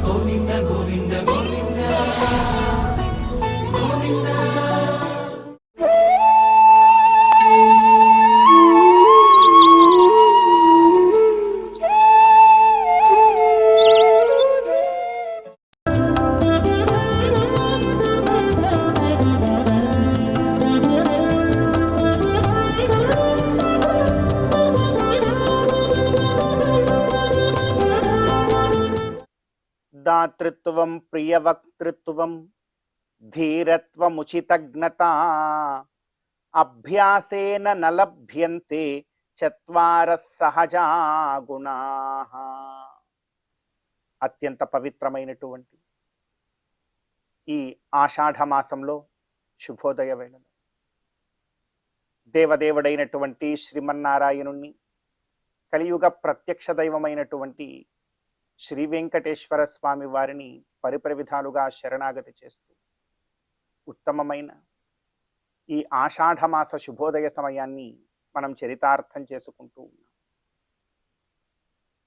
గోవింద గోవింద గోవింద గోవింద. దాతృత్వం ప్రియవక్తృత్వం ధీరత్వముచితజ్ఞత అభ్యాసేన నలభ్యంతే చత్వారః సహజా గుణాః. అత్యంత పవిత్రమైనటువంటి ఈ ఆషాఢ మాసంలో శుభోదయ వేళలో దేవదేవుడైనటువంటి శ్రీమన్నారాయణుణ్ణి, కలియుగ ప్రత్యక్ష దైవమైనటువంటి శ్రీ వెంకటేశ్వర స్వామి వారిని పరిపరి విధాలుగా శరణాగతి చేస్తూ ఉత్తమమైన ఈ ఆషాఢమాస శుభోదయ సమయాన్ని మనం చరితార్థం చేసుకుంటూ ఉన్నాం.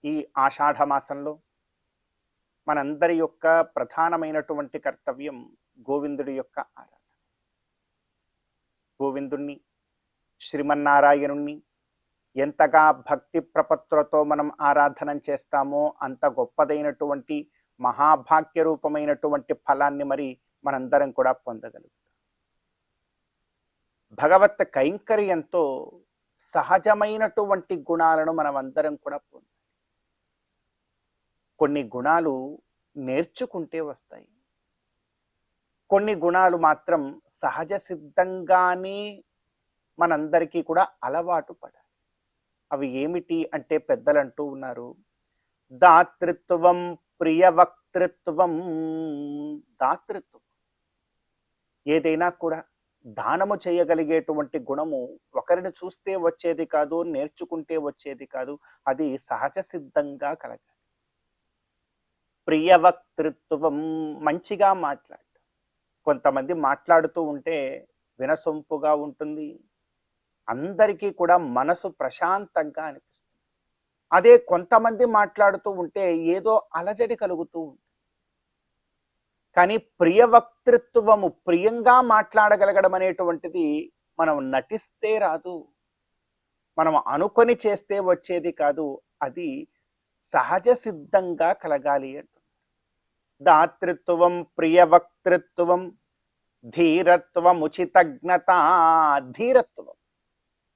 ఈ ఆషాఢమాసంలో మనందరి యొక్క ప్రధానమైనటువంటి కర్తవ్యం గోవిందుడి యొక్క ఆరాధన. గోవిందుణ్ణి, శ్రీమన్నారాయణుణ్ణి ఎంతగా భక్తి ప్రపత్తులతో మనం ఆరాధన చేస్తామో అంత గొప్పదైనటువంటి మహాభాగ్య రూపమైనటువంటి ఫలాన్ని మరి మనందరం కూడా పొందగలుగుతాం. భగవత్ కైంకర్యంతో సహజమైనటువంటి గుణాలను మనం అందరం కూడా పొందాలి. కొన్ని గుణాలు నేర్చుకుంటే వస్తాయి, కొన్ని గుణాలు మాత్రం సహజ సిద్ధంగానే మనందరికీ కూడా అలవాటు పడాలి. అవి ఏమిటి అంటే పెద్దలు అంటూ ఉన్నారు, దాతృత్వం ప్రియవక్తృత్వం. దాతృత్వం ఏదైనా కూడా దానము చేయగలిగేటువంటి గుణము ఒకరిని చూస్తే వచ్చేది కాదు, నేర్చుకుంటే వచ్చేది కాదు, అది సహజ సిద్ధంగా కలగాలి. ప్రియవక్తృత్వం మంచిగా మాట్లాడటం. కొంతమంది మాట్లాడుతూ ఉంటే వినసొంపుగా ఉంటుంది, అందరికీ కూడా మనసు ప్రశాంతంగా అనిపిస్తుంది. అదే కొంతమంది మాట్లాడుతూ ఉంటే ఏదో అలజడి కలుగుతూ ఉంటుంది. కానీ ప్రియవక్తృత్వము, ప్రియంగా మాట్లాడగలగడం అనేటువంటిది మనం నటిస్తే రాదు, మనం అనుకొని చేస్తే వచ్చేది కాదు, అది సహజ సిద్ధంగా కలగాలి అంటున్నారు. దాతృత్వం ప్రియవక్తృత్వం ధీరత్వముచితజ్ఞత. ధీరత్వం,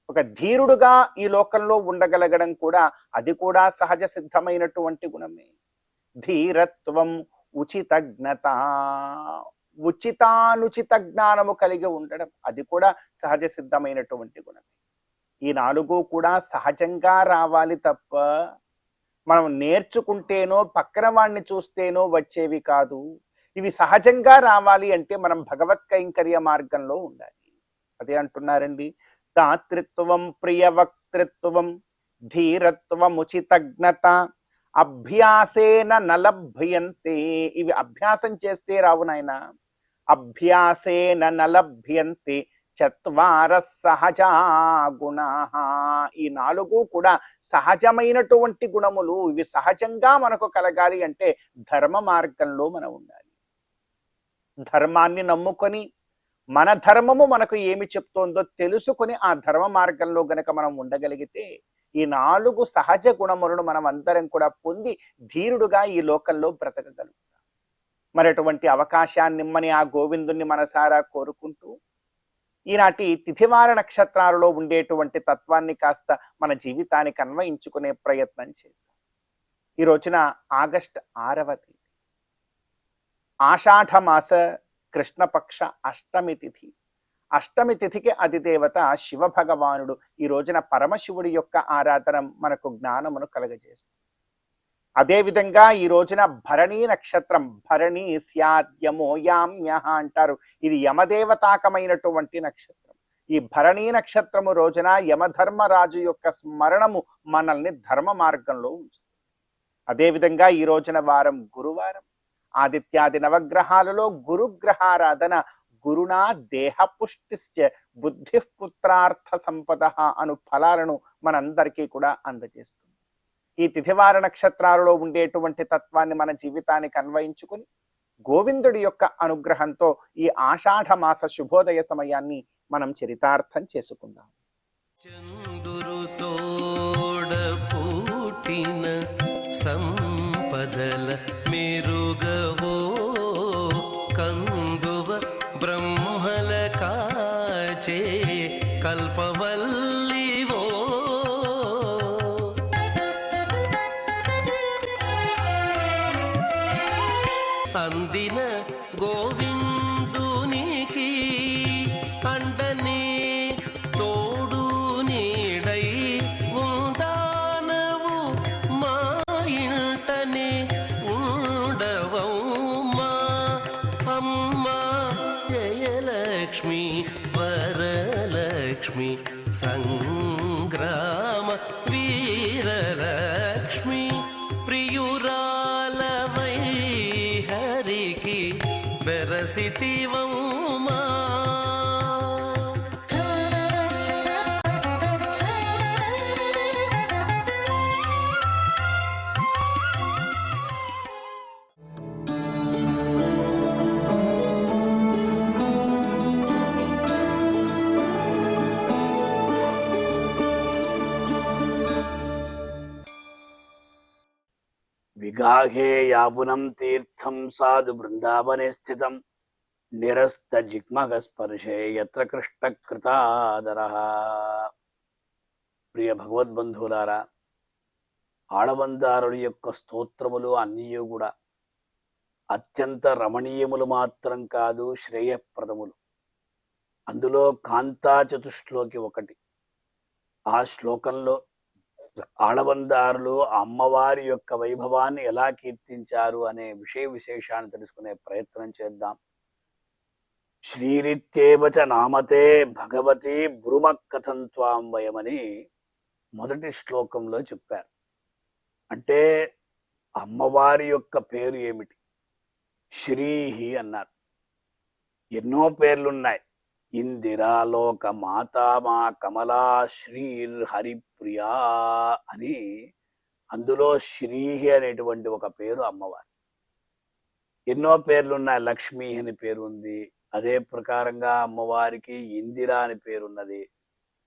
ఒక ధీరుడుగా ఈ లోకంలో ఉండగలగడం కూడా అది కూడా సహజ సిద్ధమైనటువంటి గుణమే. ధీరత్వం ఉచితజ్ఞత, ఉచితానుచిత జ్ఞానము కలిగి ఉండడం, అది కూడా సహజ సిద్ధమైనటువంటి గుణమే. ఈ నాలుగు కూడా సహజంగా రావాలి తప్ప మనం నేర్చుకుంటేనో పక్కన వాడిని చూస్తేనో వచ్చేవి కాదు. ఇవి సహజంగా రావాలి అంటే మనం భగవత్ కైంకర్య మార్గంలో ఉండాలి. అదే అంటున్నారండి, దాతృత్వం ప్రియవక్తృత్వం ధీరత్వముచితజ్ఞత అభ్యాసేన నలభ్యంతే. ఇవి అభ్యాసం చేస్తే రావు నాయన. అభ్యాసేన నలభ్యంతే చత్వారః సహజా గుణాః. ఈ నాలుగు కూడా సహజమైనటువంటి గుణములు. ఇవి సహజంగా మనకు కలగాలి అంటే ధర్మ మార్గంలో మనం ఉండాలి. ధర్మాన్ని నమ్ముకొని మన ధర్మము మనకు ఏమి చెప్తోందో తెలుసుకొని ఆ ధర్మ మార్గంలో గనక మనం ఉండగలిగితే ఈ నాలుగు సహజ గుణములను మనం అందరం కూడా పొంది ధీరుడుగా ఈ లోకంలో బ్రతకగలుగుతాం. మరి అటువంటి అవకాశాన్ని ఇమ్మని ఆ గోవిందుణ్ణి మనసారా కోరుకుంటూ ఈనాటి తిథివార నక్షత్రాలలో ఉండేటువంటి తత్వాన్ని కాస్త మన జీవితానికి అన్వయించుకునే ప్రయత్నం చేద్దాం. ఈ రోజున ఆగస్టు 6వ తేదీ, ఆషాఢమాస కృష్ణపక్ష అష్టమి తిథి. అష్టమి తిథికి అధిదేవత శివ భగవానుడు. ఈ రోజున పరమశివుడి యొక్క ఆరాధన మనకు జ్ఞానమును కలగజేస్తుంది. అదేవిధంగా ఈ రోజున భరణీ నక్షత్రం, భరణీ స్యాద్యమో యామ్య అంటారు. ఇది యమదేవతాకమైనటువంటి నక్షత్రం. ఈ భరణీ నక్షత్రము రోజున యమధర్మరాజు యొక్క స్మరణము మనల్ని ధర్మ మార్గంలో ఉంచుతుంది. అదేవిధంగా ఈ రోజున వారం గురువారం. ఆదిత్యాది నవగ్రహాలలో గురుగ్రహారాధన గురునా దేహపుష్టిశ్చ బుద్ధిః పుత్రార్థ సంపద అను ఫలాలను మనందరికీ కూడా అందజేస్తుంది. ఈ తిథివార నక్షత్రాలలో ఉండేటువంటి తత్వాన్ని మన జీవితానికి అన్వయించుకుని గోవిందుడి యొక్క అనుగ్రహంతో ఈ ఆషాఢ మాస శుభోదయ సమయాన్ని మనం చరితార్థం చేసుకుందాం. చందురుతోడ పుట్టిన సంపదల మెరుగవో కందువ బ్రహ్మల కాచే కల్పవల్లివో అందిన గోవిందునికి అండనే తోడు నీడై ఉండానవు మా ఇంటనే ఉండవమ్మా అమ్మా జయలక్ష్మి వరలక్ష్మి సంగ్రామ వీరలక్ష్మి ప్రియురాలమై హరికి బెరసితివమ్మా విగాహే యాపునం తీర్థం సాధు బృందావనే స్థితం నిరస్త జిగ్మగ స్పర్శే యత్ర కృష్ణ కృతాదరః. ప్రియ భగవద్బంధువులారా, ఆళవందారుడి యొక్క స్తోత్రములు అన్నీ కూడా అత్యంత రమణీయములు మాత్రం కాదు, శ్రేయప్రదములు. అందులో కాంతా చతుశ్లోకి ఒకటి. ఆ శ్లోకంలో ఆళవందారులు అమ్మవారి యొక్క వైభవాన్ని ఎలా కీర్తించారు అనే విశేషాన్ని తెలుసుకునే ప్రయత్నం చేద్దాం. శ్రీరిత్యేవచ నామతే భగవతి బ్రుమ కథం త్వాం వయమని మొదటి శ్లోకంలో చెప్పారు. అంటే అమ్మవారి యొక్క పేరు ఏమిటి? శ్రీహి అన్నారు. ఎన్నో పేర్లున్నాయి. ఇందిరా లోక మాతా మా కమలా శ్రీర్ హరిప్రియా అని అందులో శ్రీహి అనేటువంటి ఒక పేరు అమ్మవారి. ఎన్నో పేర్లున్నాయి. లక్ష్మీ అని పేరు ఉంది. అదే ప్రకారంగా అమ్మవారికి ఇందిరా అని పేరున్నది.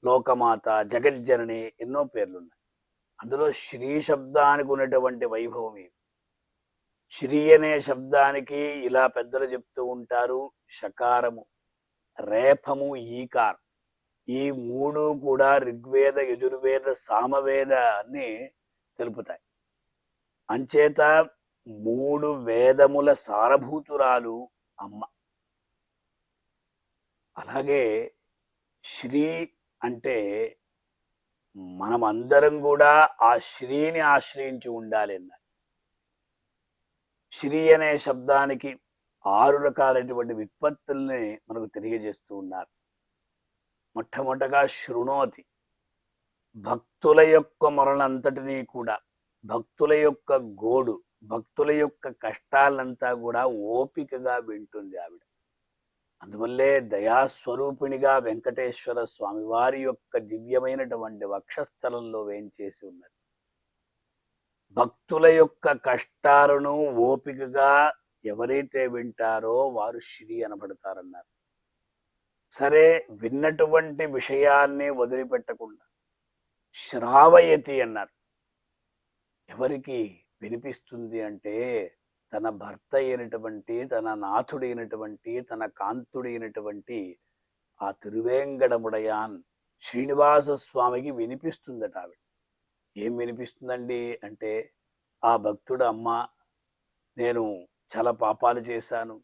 లోకమాత, జగజ్జనని, ఎన్నో పేర్లున్నాయి. అందులో శ్రీ శబ్దానికి ఉన్నటువంటి వైభవం ఏమి? శ్రీ అనే శబ్దానికి ఇలా పెద్దలు చెప్తూ ఉంటారు, షకారము, రేఫము, ఈకార్, ఈ మూడు కూడా ఋగ్వేద, యజుర్వేద, సామవేదాన్ని తెలుపుతాయి. అంచేత మూడు వేదముల సారభూతురాలు అమ్మ. అలాగే శ్రీ అంటే మనమందరం కూడా ఆ శ్రీని ఆశ్రయించి ఉండాలి అన్నారు. శ్రీ అనే శబ్దానికి 6 రకాలైనటువంటి విత్పత్తుల్ని మనకు తెలియజేస్తూ ఉన్నారు. మొట్టమొదటగా శృణోతి, భక్తుల యొక్క మొరలంతటినీ కూడా, భక్తుల యొక్క గోడు, భక్తుల యొక్క కష్టాలంతా కూడా ఓపికగా వింటుంది ఆవిడ. అందువల్లే దయాస్వరూపిణిగా వెంకటేశ్వర స్వామివారి యొక్క దివ్యమైనటువంటి వక్షస్థలంలో వేంచేసి ఉన్నది. భక్తుల యొక్క కష్టాలను ఓపికగా ఎవరైతే వింటారో వారు శ్రీ అనబడతారన్నారు. సరే, విన్నటువంటి విషయాన్ని వదిలిపెట్టకుండా శ్రావయతి అన్నారు. ఎవరికి వినిపిస్తుంది అంటే తన భర్త అయినటువంటి, తన నాథుడైనటువంటి, తన కాంతుడైనటువంటి ఆ తిరువేంగడముడయాన్ శ్రీనివాస స్వామికి వినిపిస్తుందట ఆవిడ. ఏం వినిపిస్తుందండి అంటే, ఆ భక్తుడు, అమ్మ నేను చాలా పాపాలు చేశాను,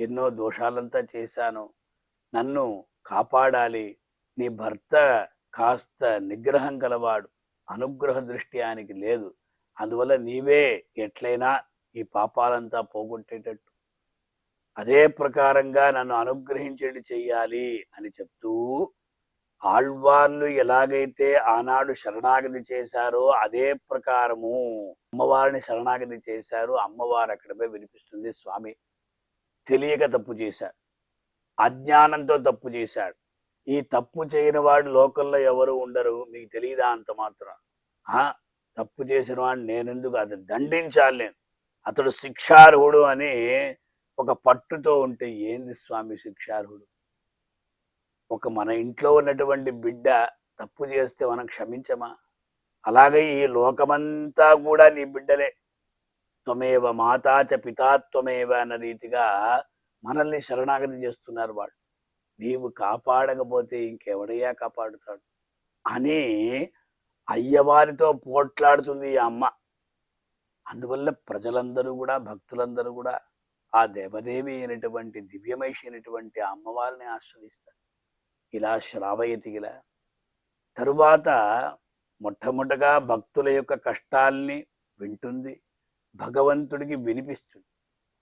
ఎన్నో దోషాలంతా చేశాను, నన్ను కాపాడాలి, నీ భర్త కాస్త నిగ్రహం గలవాడు, అనుగ్రహ దృష్టి ఆయనకి లేదు, అందువల్ల నీవే ఎట్లయినా ఈ పాపాలంతా పోగొట్టేటట్టు, అదే ప్రకారంగా నన్ను అనుగ్రహించేది చెయ్యాలి అని చెప్తూ, ఆళ్వార్లు ఎలాగైతే ఆనాడు శరణాగతి చేశారో అదే ప్రకారము అమ్మవారిని శరణాగతి చేశారు. అమ్మవారు అక్కడపై వినిపిస్తుంది, స్వామి తెలియక తప్పు చేశాడు, అజ్ఞానంతో తప్పు చేశాడు, ఈ తప్పు చేయని వాడు లోకంలో ఎవరు ఉండరు, మీకు తెలియదా అంత మాత్రం. తప్పు చేసిన వాడిని నేనెందుకు, అతను దండించాలి, నేను అతడు శిక్షార్హుడు అని ఒక పట్టుతో ఉంటే ఏంది స్వామి శిక్షార్హుడు? మన ఇంట్లో ఉన్నటువంటి బిడ్డ తప్పు చేస్తే మనం క్షమించమా? అలాగే ఈ లోకమంతా కూడా నీ బిడ్డలే. త్వమేవ మాతాచ పితాత్వమేవ అన్న రీతిగా మనల్ని శరణాగతి చేస్తున్నారు వాళ్ళు. నీవు కాపాడకపోతే ఇంకెవడయ్యా కాపాడుతాడు అని అయ్యవారితో పోట్లాడుతుంది ఈ అమ్మ. అందువల్ల ప్రజలందరూ కూడా, భక్తులందరూ కూడా ఆ దేవదేవి అయినటువంటి దివ్యమహిషి అయినటువంటి అమ్మవారిని ఆశ్రయిస్తారు. ఇలా శ్రావయతిలా తరువాత మొట్టమొదటగా భక్తుల యొక్క కష్టాల్ని వింటుంది, భగవంతుడికి వినిపిస్తుంది.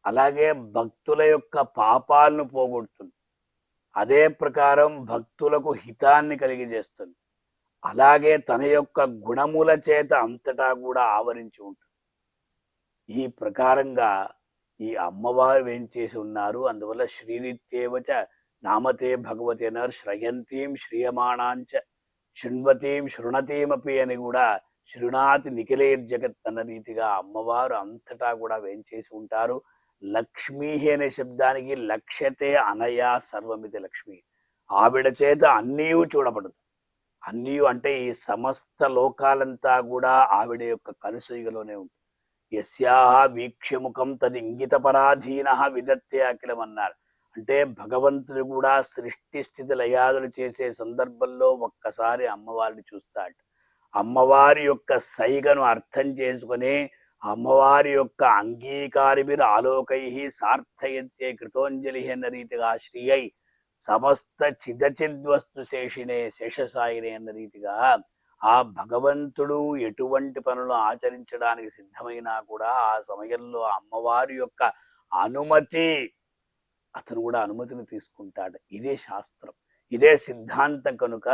అలాగే భక్తుల యొక్క పాపాలను పోగొడుతుంది. అదే ప్రకారం భక్తులకు హితాన్ని కలిగజేస్తుంది. అలాగే తన యొక్క గుణముల చేత అంతటా కూడా ఆవరించి ఉంటుంది. ఈ ప్రకారంగా ఈ అమ్మవారు ఏం చేసి ఉన్నారు. అందువల్ల శ్రీనిత్యేవచ నామతే భగవతి అన్నారు. శ్రయంతీం శ్రీయమాణాంచ శృణ్వతీం శృణతీమపి అని కూడా శృణాతి నిఖిలేర్ జగత్ అన్న రీతిగా అమ్మవారు అంతటా కూడా వేంచేసి ఉంటారు. లక్ష్మీ అనే శబ్దానికి లక్ష్యతే అనయా సర్వమితి లక్ష్మి. ఆవిడ చేత అన్నీయు చూడబడదు. అన్నీయు అంటే ఈ సమస్త లోకాలంతా కూడా ఆవిడ యొక్క కనుసైగలోనే ఉంటుంది. యస్యాహ వీక్ష్యముఖం తది ఇంగిత పరాధీన విదత్తే అఖిలం అన్నారు. అంటే భగవంతుడు కూడా సృష్టి స్థితి లయాదులు చేసే సందర్భంలో ఒక్కసారి అమ్మవారిని చూస్తాడు. అమ్మవారి యొక్క సైగను అర్థం చేసుకుని అమ్మవారి యొక్క అంగీకారిభిర్ ఆలోకై సార్థయత్యే కృతోంజలి అన్న రీతిగా శ్రీ అయి సమస్త చిదచిద్వస్తు శేషినే శేషసాయినే అన్న రీతిగా ఆ భగవంతుడు ఎటువంటి పనులు ఆచరించడానికి సిద్ధమైనా కూడా ఆ సమయంలో అమ్మవారి యొక్క అనుమతి, అతను కూడా అనుమతిని తీసుకుంటాడు. ఇదే శాస్త్రం, ఇదే సిద్ధాంతం. కనుక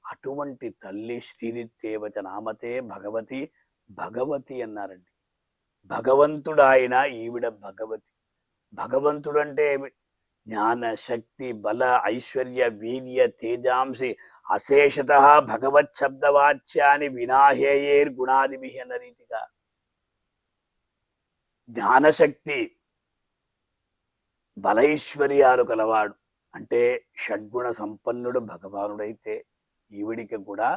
అటువంటి తల్లి శ్రీనిత్యేవచ నామతే భగవతి భగవతి అన్నారండి. భగవంతుడు ఆయన, ఈవిడ భగవతి. భగవంతుడు అంటే జ్ఞాన శక్తి బల ఐశ్వర్య వీర్య తేజాంసి అశేషత భగవత్ శబ్దవాచ్యాన్ని వినాహేయేర్ గుణాదిభి అన్న రీతిగా జ్ఞానశక్తి బలైశ్వర్యాలు కలవాడు. అంటే షడ్గుణ సంపన్నుడు భగవానుడైతే ఈవిడికి కూడా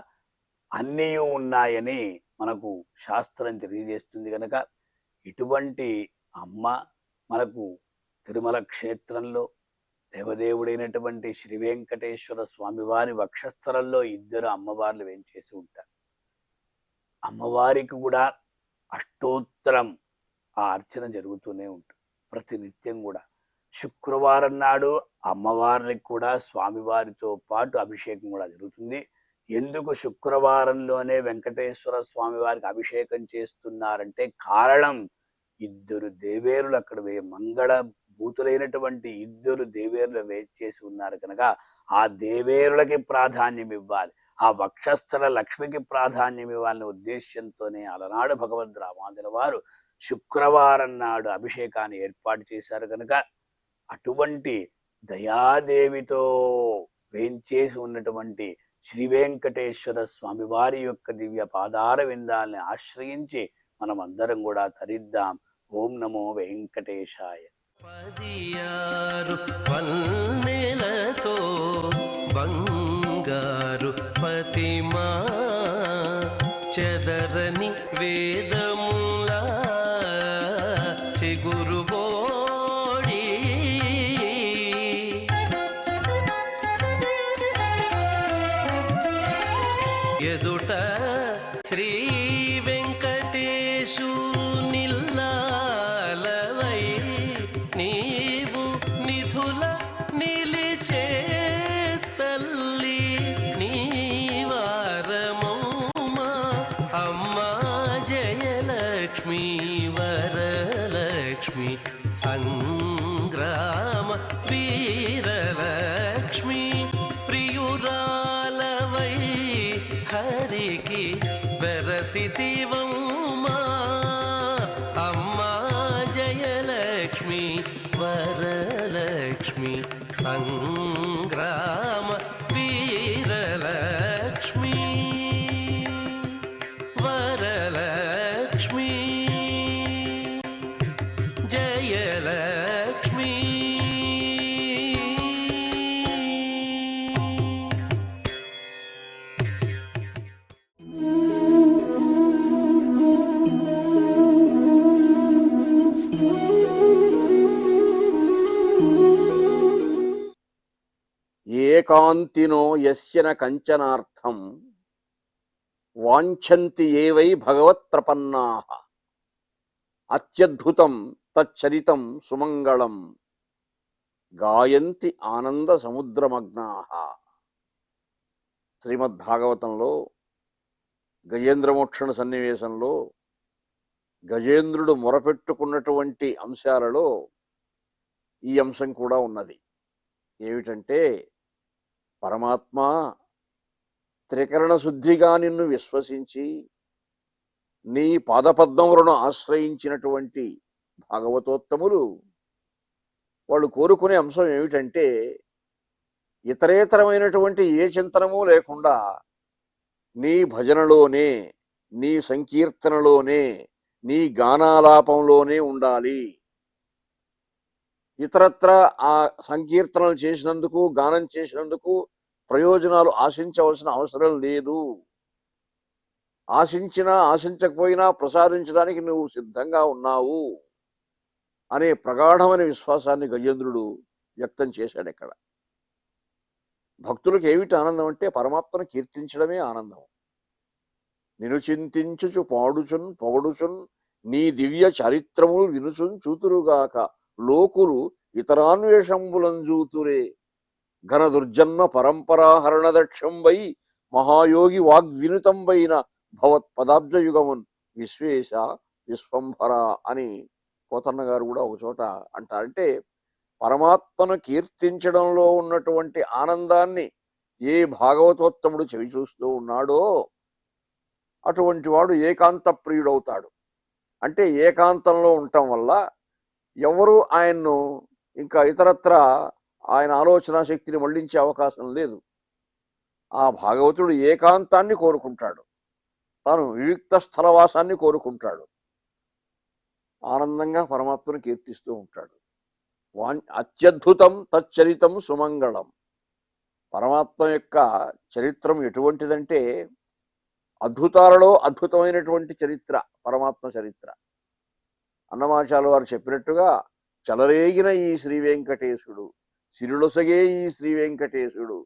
అన్నీ ఉన్నాయని మనకు శాస్త్రం తెలియజేస్తుంది. కనుక ఇటువంటి అమ్మ మనకు తిరుమల క్షేత్రంలో దేవదేవుడైనటువంటి శ్రీ వెంకటేశ్వర స్వామివారి వక్షస్థలంలో ఇద్దరు అమ్మవార్లు వేంచేసి ఉంటారు. అమ్మవారికి కూడా అష్టోత్తరం ఆ అర్చన జరుగుతూనే ఉంటుంది ప్రతినిత్యం కూడా. శుక్రవారం నాడు అమ్మవారికి కూడా స్వామివారితో పాటు అభిషేకం కూడా జరుగుతుంది. ఎందుకు శుక్రవారంలోనే వెంకటేశ్వర స్వామి వారికి అభిషేకం చేస్తున్నారంటే కారణం, ఇద్దరు దేవేరులు అక్కడ మంగళ భూతులైనటువంటి ఇద్దరు దేవేరులు వేచేసి ఉన్నారు కనుక ఆ దేవేరులకి ప్రాధాన్యం ఇవ్వాలి, ఆ వక్షస్థల లక్ష్మికి ప్రాధాన్యం ఇవ్వాలనే ఉద్దేశ్యంతోనే అలనాడు భగవద్ రామానుజుల వారు శుక్రవారం నాడు అభిషేకాన్ని ఏర్పాటు చేశారు. కనుక అటువంటి దయాదేవితో వేంచేసి ఉన్నటువంటి శ్రీ వెంకటేశ్వర స్వామి వారి యొక్క దివ్య పాదార విందాలని ఆశ్రయించి మనం అందరం కూడా తరిద్దాం. ఓం నమో వెంకటేశాయ. 16 పన్నెలతో బంగారు పతిమా చెదరని వేదములా చిగురుబోడి ఎదుట శ్రీ వెంకటేశు నిల్లాలవై నీవు నిధుల నిలిచే తల్లి నీవారమౌమా అమ్మా జయలక్ష్మి వరలక్ష్మి సంగ్రామ వీరలక్ష్మి ప్రియురాలవై హరికి వెరసితివమ్మా అమ్మా జయలక్ష్మి వరలక్ష్మి సంగ్రామ వీరలక్ష్మి వర ఏకాంతినో యస్యన కంచనార్థం వాంఛంతి ఏవై భగవత్ ప్రపన్నాః అత్యద్భుతం తచ్చరితం సుమంగళం గాయంతి ఆనంద సముద్రమగ్నాః. శ్రీమద్భాగవతంలో గజేంద్రమోక్షణ సన్నివేశంలో గజేంద్రుడు మొరపెట్టుకున్నటువంటి అంశాలలో ఈ అంశం కూడా ఉన్నది. ఏమిటంటే, పరమాత్మ త్రికరణ శుద్ధిగా నిన్ను విశ్వసించి నీ పాదపద్మములను ఆశ్రయించినటువంటి భాగవతోత్తములు వాళ్ళు కోరుకునే అంశం ఏమిటంటే, ఇతరేతరమైనటువంటి ఏ చింతనము లేకుండా నీ భజనలోనే, నీ సంకీర్తనలోనే, నీ గానాలాపంలోనే ఉండాలి. ఇతరత్ర ఆ సంకీర్తనలు చేసినందుకు, గానం చేసినందుకు ప్రయోజనాలు ఆశించవలసిన అవసరం లేదు. ఆశించినా ఆశించకపోయినా ప్రసాదించడానికి నువ్వు సిద్ధంగా ఉన్నావు అనే ప్రగాఢమైన విశ్వాసాన్ని గజేంద్రుడు వ్యక్తం చేశాడు. ఇక్కడ భక్తులకు ఏమిటి ఆనందం అంటే, పరమాత్మను కీర్తించడమే ఆనందం. నిన్ను చింతించుచు పాడుచున్ పొగడుచున్ నీ దివ్య చరిత్రములు వినుచున్ చూతురుగాక లోకులు ఇతరాన్వేషంబులంజూతురే ఘన దుర్జన్మ పరంపరాహరణ దక్షంబై మహాయోగి వాగ్వినుతంబైన భవత్ పదాబ్జయుగమున్ విశ్వేశ విశ్వంభర అని పోతన్న గారు కూడా ఒక చోట అంటారంటే, పరమాత్మను కీర్తించడంలో ఉన్నటువంటి ఆనందాన్ని ఏ భాగవతోత్తముడు చెవి చూస్తూ ఉన్నాడో అటువంటి వాడు ఏకాంత ప్రియుడవుతాడు. అంటే ఏకాంతంలో ఉండటం వల్ల ఎవరు ఆయన్ను ఇంకా ఇతరత్ర ఆయన ఆలోచన శక్తిని మళ్లించే అవకాశం లేదు. ఆ భాగవతుడు ఏకాంతాన్ని కోరుకుంటాడు, తాను వియుక్త స్థలవాసాన్ని కోరుకుంటాడు, ఆనందంగా పరమాత్మను కీర్తిస్తూ ఉంటాడు. అత్యద్భుతం తచ్చరితం సుమంగళం. పరమాత్మ యొక్క చరిత్రం ఎటువంటిదంటే, అద్భుతాలలో అద్భుతమైనటువంటి చరిత్ర పరమాత్మ చరిత్ర. అన్నమాచార్యుల వారు చెప్పినట్టుగా, చలరేగిన ఈ శ్రీ వెంకటేశుడు, సిరులొసగే ఈ శ్రీ వెంకటేశుడు,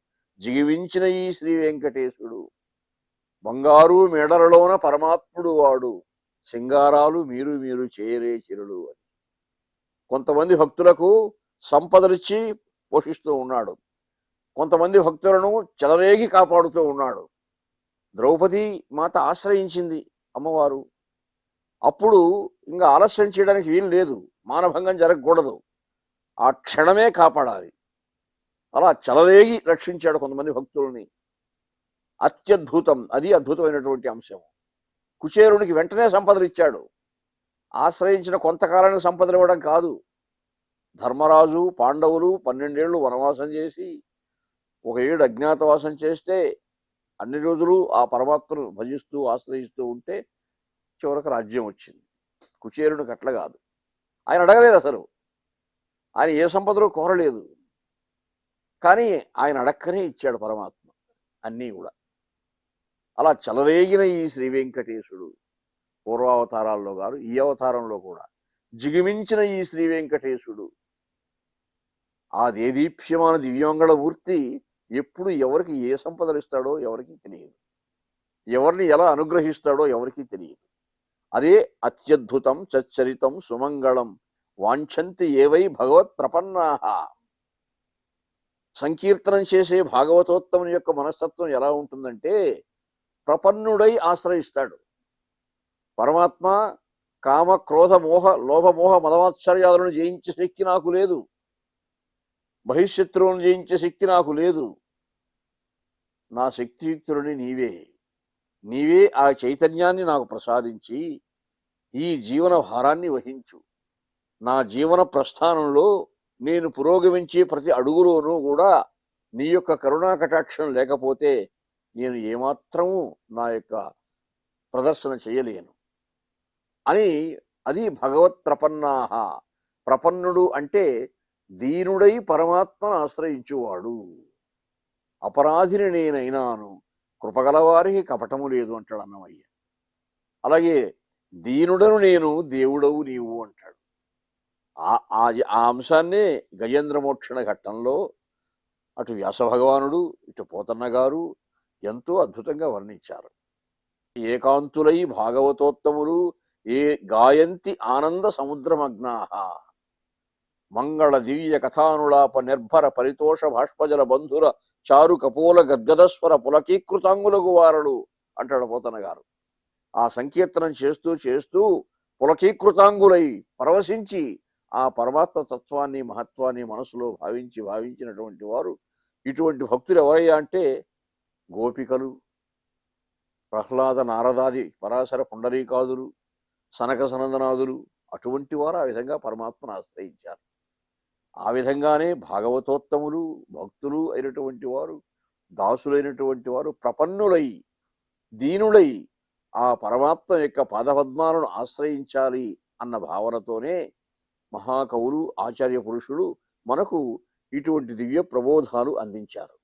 జిగివించిన ఈ శ్రీ వెంకటేశుడు, బంగారు మేడలలోన పరమాత్ముడు వాడు, సింగారాలు మీరు మీరు చేయరే చిరులు అని. కొంతమంది భక్తులకు సంపదలిచ్చి పోషిస్తూ ఉన్నాడు, కొంతమంది భక్తులను చెలరేగి కాపాడుతూ ఉన్నాడు. ద్రౌపది మాత ఆశ్రయించింది అమ్మవారు. అప్పుడు ఇంకా ఆలస్యం చేయడానికి వీలు లేదు, మానభంగం జరగకూడదు, ఆ క్షణమే కాపాడాలి. అలా చెలరేగి రక్షించాడు కొంతమంది భక్తుల్ని. అత్యద్భుతం, అది అద్భుతమైనటువంటి అంశం. కుచేరునికి వెంటనే సంపదలు ఇచ్చాడు. ఆశ్రయించిన కొంతకాలానికి సంపదలు ఇవ్వడం కాదు. ధర్మరాజు పాండవులు 12 ఏళ్ళు వనవాసం చేసి 1 ఏడు అజ్ఞాతవాసం చేస్తే అన్ని రోజులు ఆ పరమాత్మను భజిస్తూ ఆశ్రయిస్తూ ఉంటే చివరకు రాజ్యం వచ్చింది. కుచేరునికి అట్లా కాదు, ఆయన అడగలేదు అసలు, ఆయన ఏ సంపదలు కోరలేదు, కానీ ఆయన అడక్కనే ఇచ్చాడు పరమాత్మ అన్నీ కూడా. అలా చెలరేగిన ఈ శ్రీ వెంకటేశుడు పూర్వావతారాల్లో గారు ఈ అవతారంలో కూడా జిగిమించిన ఈ శ్రీ వెంకటేశుడు, ఆ దేదీప్యమాన దివ్యమంగళ మూర్తి ఎప్పుడు ఎవరికి ఏ సంపదలు ఇస్తాడో ఎవరికి తెలియదు, ఎవరిని ఎలా అనుగ్రహిస్తాడో ఎవరికి తెలియదు. అదే అత్యద్భుతం చచ్చరితం సుమంగళం వాంఛంతి ఏవై భగవత్ ప్రపన్నాః. సంకీర్తనం చేసే భాగవతోత్తముని యొక్క మనస్తత్వం ఎలా ఉంటుందంటే, ప్రపన్నుడై ఆశ్రయిస్తాడు. పరమాత్మ కామ క్రోధ మోహ లోభమోహ మదమాశ్చర్యాలను జయించే శక్తి నాకు లేదు, బహిశత్రువులను జయించే శక్తి నాకు లేదు, నా శక్తియుక్తులని నీవే, నీవే ఆ చైతన్యాన్ని నాకు ప్రసాదించి ఈ జీవన భారాన్ని వహించు. నా జీవన ప్రస్థానంలో నేను పురోగమించే ప్రతి అడుగులోనూ కూడా నీ యొక్క కరుణా కటాక్షం లేకపోతే నేను ఏమాత్రము నా యొక్క ప్రదర్శన చేయలేను అని. అది భగవత్ ప్రపన్నాః. ప్రపన్నుడు అంటే దీనుడై పరమాత్మను ఆశ్రయించువాడు. అపరాధిని నేనైనాను, కృపగలవారికి కపటము లేదు అంటాడు అన్నమయ్య. అలాగే దీనుడను నేను, దేవుడవు నీవు అంటాడు. ఆ అంశాన్నే గజేంద్ర మోక్షణ ఘట్టంలో అటు వ్యాస భగవానుడు ఇటు పోతన్న గారు ఎంతో అద్భుతంగా వర్ణించారు. ఏకాంతులై భాగవతోత్తములు ఏ గాయంతి ఆనంద సముద్రమగ్నాహ మంగళ దివ్య కథానులాప నిర్భర పరితోష భాష్పజల బంధుర చారు కపోల గద్గదస్వర పులకీకృతాంగులకు వారలు అంటాడు పోతన్న గారు. ఆ సంకీర్తనం చేస్తూ చేస్తూ పులకీకృతాంగులై పరవశించి ఆ పరమాత్మ తత్వాన్ని మహత్వాన్ని మనసులో భావించినటువంటి వారు ఇటువంటి భక్తులు ఎవరయ్యా అంటే గోపికలు, ప్రహ్లాద నారదాది పరాశర పుండరీకాదులు, సనక సనందనాదులు, అటువంటి వారు ఆ విధంగా పరమాత్మను ఆశ్రయించారు. ఆ విధంగానే భాగవతోత్తములు భక్తులు అయినటువంటి వారు, దాసులైనటువంటి వారు ప్రపన్నులై దీనులై ఆ పరమాత్మ యొక్క పాదపద్మాలను ఆశ్రయించాలి అన్న భావనతోనే మహాకవులు ఆచార్య పురుషులు మనకు ఇటువంటి దివ్య ప్రబోధాలు అందించారు.